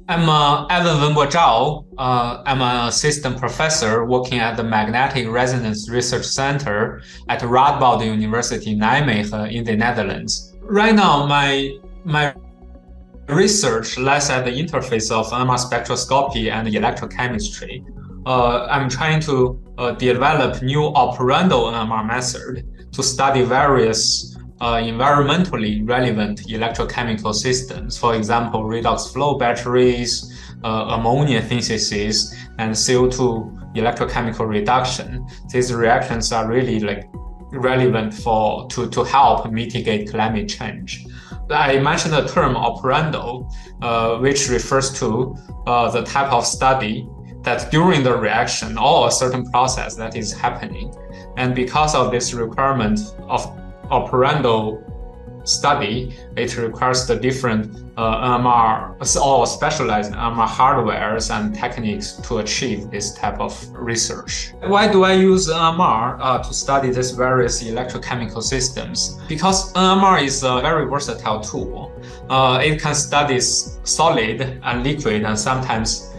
Wenbo Zhao. I'm an assistant professor working at the Magnetic Resonance Research Center at Radboud University, Nijmegen in the Netherlands. Right now, my research lies at the interface of NMR spectroscopy and electrochemistry. I'm trying to develop new operando NMR method to study various environmentally relevant electrochemical systems. For example, redox flow batteries, ammonia synthesis, and CO2 electrochemical reduction. These reactions are really relevant to help mitigate climate change. I mentioned the term operando, which refers to the type of study that during the reaction or a certain process that is happening. And because of this requirement of operando study, it requires the different NMR or specialized NMR hardwares and techniques to achieve this type of research. Why do I use NMR to study these various electrochemical systems? Because NMR is a very versatile tool. It can study solid and liquid and sometimes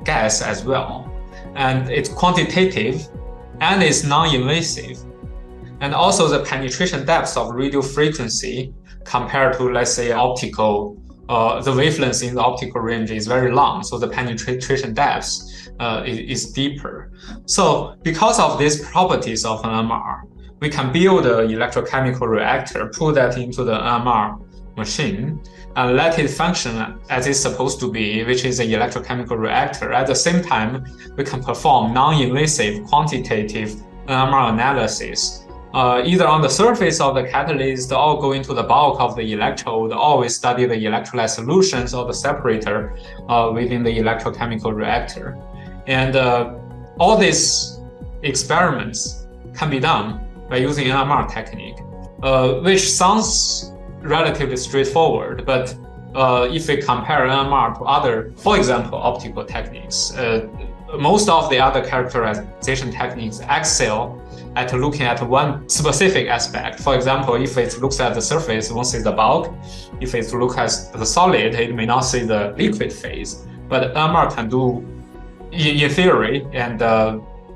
gas as well. And it's quantitative and it's non-invasive. And also the penetration depth of radio frequency compared to, let's say, optical, the wavelengths in the optical range is very long. So the penetration depth is deeper. So because of these properties of NMR, we can build an electrochemical reactor, put that into the NMR machine, and let it function as it's supposed to be, which is an electrochemical reactor. At the same time, we can perform non-invasive quantitative NMR analysis, either on the surface of the catalyst or go into the bulk of the electrode, or we study the electrolyte solutions or the separator within the electrochemical reactor. And all these experiments can be done by using NMR technique, which sounds relatively straightforward, but if we compare NMR to other, for example, optical techniques, most of the other characterization techniques excel at looking at one specific aspect. For example, if it looks at the surface, it won't see the bulk. If it looks at the solid, it may not see the liquid phase. But NMR can do, in theory, and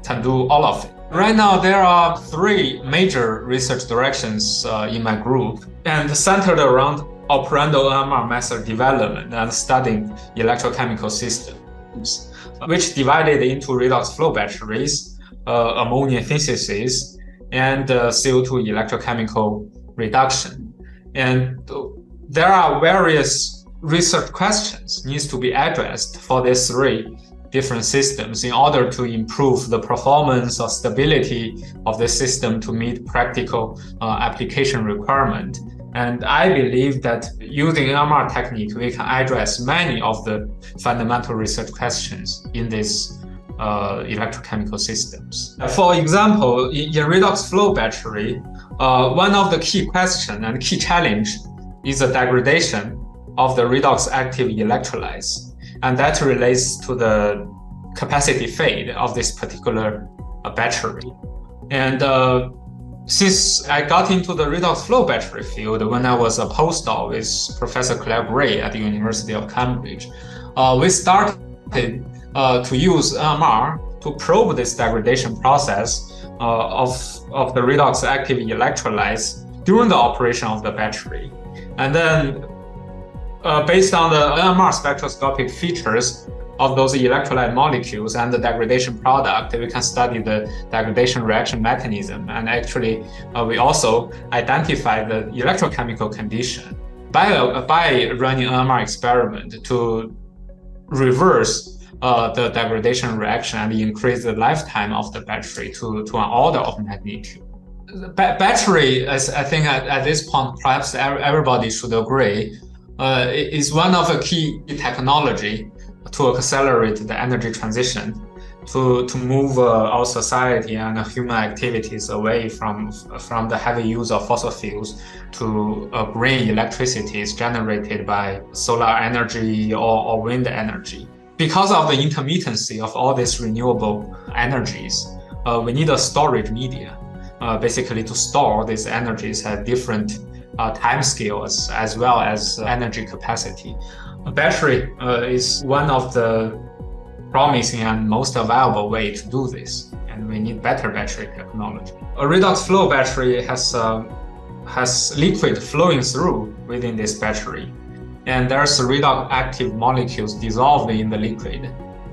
can do all of it. Right now, there are three major research directions in my group, and centered around operando NMR method development and studying electrochemical systems, which divided into redox flow batteries, ammonia synthesis, and CO2 electrochemical reduction. And there are various research questions needs to be addressed for these three different systems in order to improve the performance or stability of the system to meet practical application requirement. And I believe that using NMR technique, we can address many of the fundamental research questions in this electrochemical systems. For example, in redox flow battery, one of the key questions and key challenge is the degradation of the redox active electrolytes. And that relates to the capacity fade of this particular battery. And since I got into the redox flow battery field when I was a postdoc with Professor Clare Grey at the University of Cambridge, we started to use NMR to probe this degradation process of the redox active electrolytes during the operation of the battery. And then based on the NMR spectroscopic features of those electrolyte molecules and the degradation product, we can study the degradation reaction mechanism. And actually, we also identify the electrochemical condition by running NMR experiment to reverse the degradation reaction and increase the lifetime of the battery to an order of magnitude. The battery, as I think at this point, perhaps everybody should agree, is one of the key technology to accelerate the energy transition, to move our society and human activities away from the heavy use of fossil fuels to green electricity generated by solar energy or wind energy. Because of the intermittency of all these renewable energies, we need a storage media, basically to store these energies at different time scales as well as energy capacity. A battery is one of the promising and most available way to do this, and we need better battery technology. A redox flow battery has liquid flowing through within this battery, and there's redox active molecules dissolved in the liquid,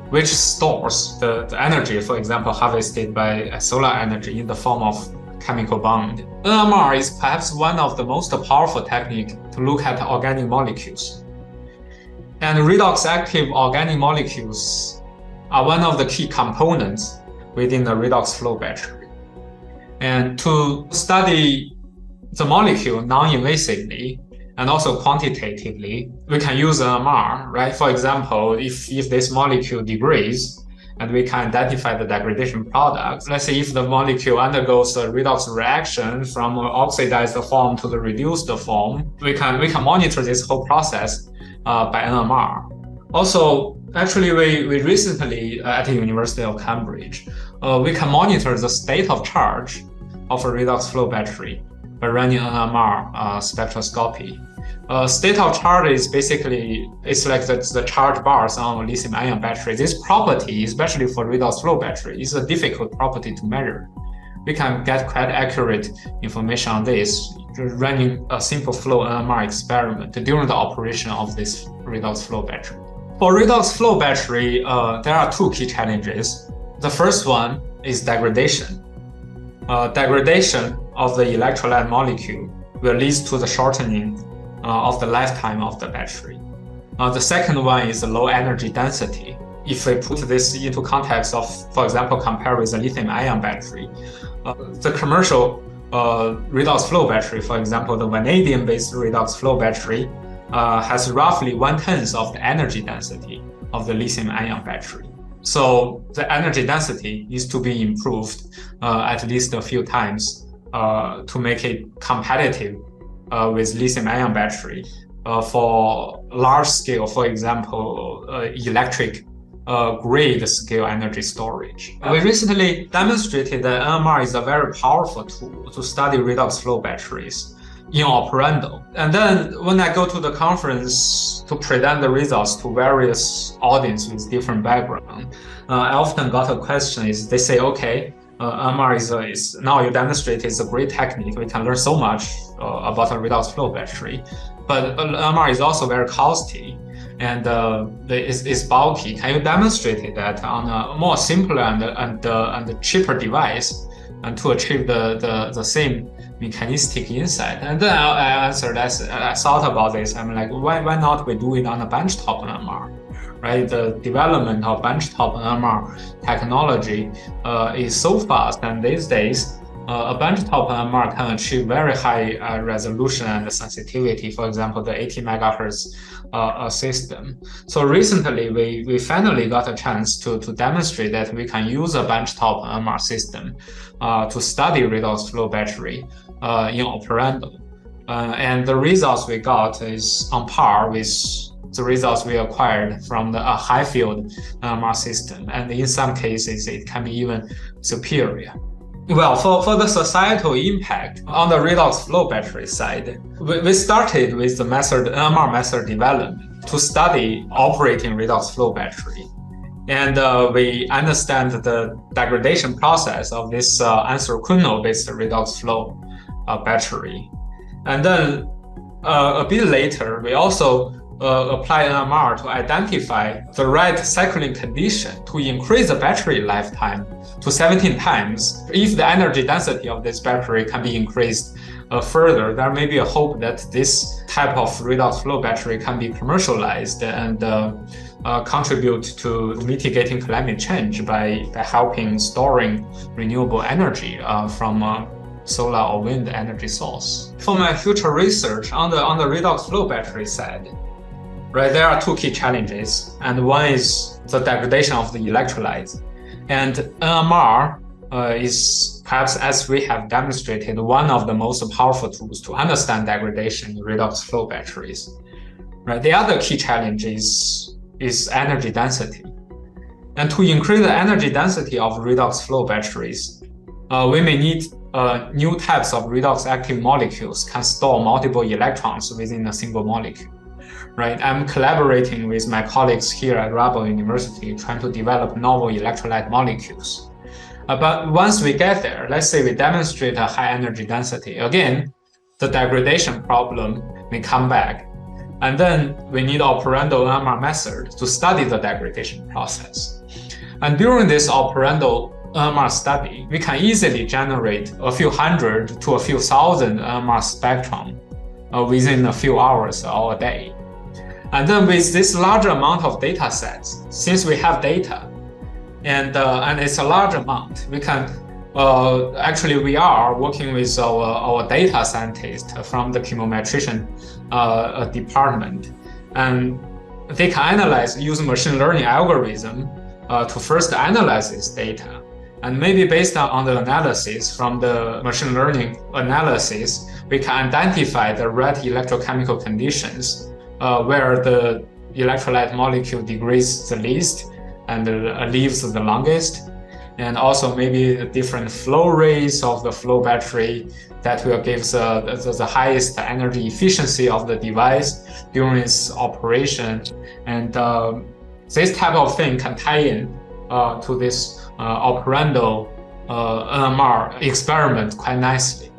which stores the energy, for example, harvested by solar energy in the form of chemical bond. NMR is perhaps one of the most powerful techniques to look at organic molecules. And redox active organic molecules are one of the key components within the redox flow battery. And to study the molecule non-invasively and also quantitatively, we can use NMR, right? For example, if this molecule degrades, and we can identify the degradation products. Let's say if the molecule undergoes a redox reaction from an oxidized form to the reduced form, we can monitor this whole process by NMR. Also, actually, we recently at the University of Cambridge, we can monitor the state of charge of a redox flow battery by running NMR spectroscopy. State of charge is basically, it's like the charge bars on a lithium-ion battery. This property, especially for redox flow battery, is a difficult property to measure. We can get quite accurate information on this running a simple flow NMR experiment during the operation of this redox flow battery. For redox flow battery, there are two key challenges. The first one is degradation. Degradation of the electrolyte molecule will lead to the shortening of the lifetime of the battery. The second one is the low energy density. If we put this into context of, for example, compare with a lithium-ion battery, the commercial redox flow battery, for example, the vanadium-based redox flow battery, has roughly 1/10 of the energy density of the lithium-ion battery. So the energy density needs to be improved at least a few times to make it competitive with lithium-ion battery for large scale, for example, electric grid scale energy storage. We recently demonstrated that NMR is a very powerful tool to study redox flow batteries in operando. And then when I go to the conference to present the results to various audience with different background, I often got a question is they say, okay, NMR is now you demonstrate it's a great technique. We can learn so much about a redox flow battery, but NMR is also very costly and it's bulky. Can you demonstrate that on a more simpler and cheaper device and to achieve the same mechanistic insight? And then I answered, I thought about this. I'm like, why not we do it on a benchtop NMR? Right, the development of benchtop NMR technology is so fast, and these days, a benchtop NMR can achieve very high resolution and sensitivity. For example, the 80 megahertz system. So recently, we finally got a chance to demonstrate that we can use a benchtop NMR system to study redox flow battery in operando, and the results we got is on par with the results we acquired from the high field NMR system, and in some cases it can be even superior. Well, for the societal impact on the redox flow battery side, we started with the NMR method development to study operating redox flow battery, and we understand the degradation process of this anthraquinone-based redox flow battery, and then a bit later we also apply NMR to identify the right cycling condition to increase the battery lifetime to 17 times. If the energy density of this battery can be increased further, there may be a hope that this type of redox flow battery can be commercialized and contribute to mitigating climate change by helping storing renewable energy from solar or wind energy source. For my future research on the redox flow battery side, right, there are two key challenges, and one is the degradation of the electrolytes. And NMR is perhaps, as we have demonstrated, one of the most powerful tools to understand degradation in redox flow batteries. Right, the other key challenge is energy density. And to increase the energy density of redox flow batteries, we may need new types of redox active molecules can store multiple electrons within a single molecule. right? I'm collaborating with my colleagues here at Radboud University, trying to develop novel electrolyte molecules. But once we get there, let's say we demonstrate a high energy density, again, the degradation problem may come back. And then we need operando NMR method to study the degradation process. And during this operando NMR study, we can easily generate a few hundred to a few thousand NMR spectrum within a few hours or a day. And then with this large amount of data sets, since we have data, and it's a large amount, we can actually we are working with our data scientist from the chemometration department, and they can analyze using machine learning algorithm to first analyze this data, and maybe based on the analysis from the machine learning analysis, we can identify the right electrochemical conditions where the electrolyte molecule degrades the least and leaves the longest, and also maybe the different flow rates of the flow battery that will give the highest energy efficiency of the device during its operation. And this type of thing can tie in to this operando NMR experiment quite nicely.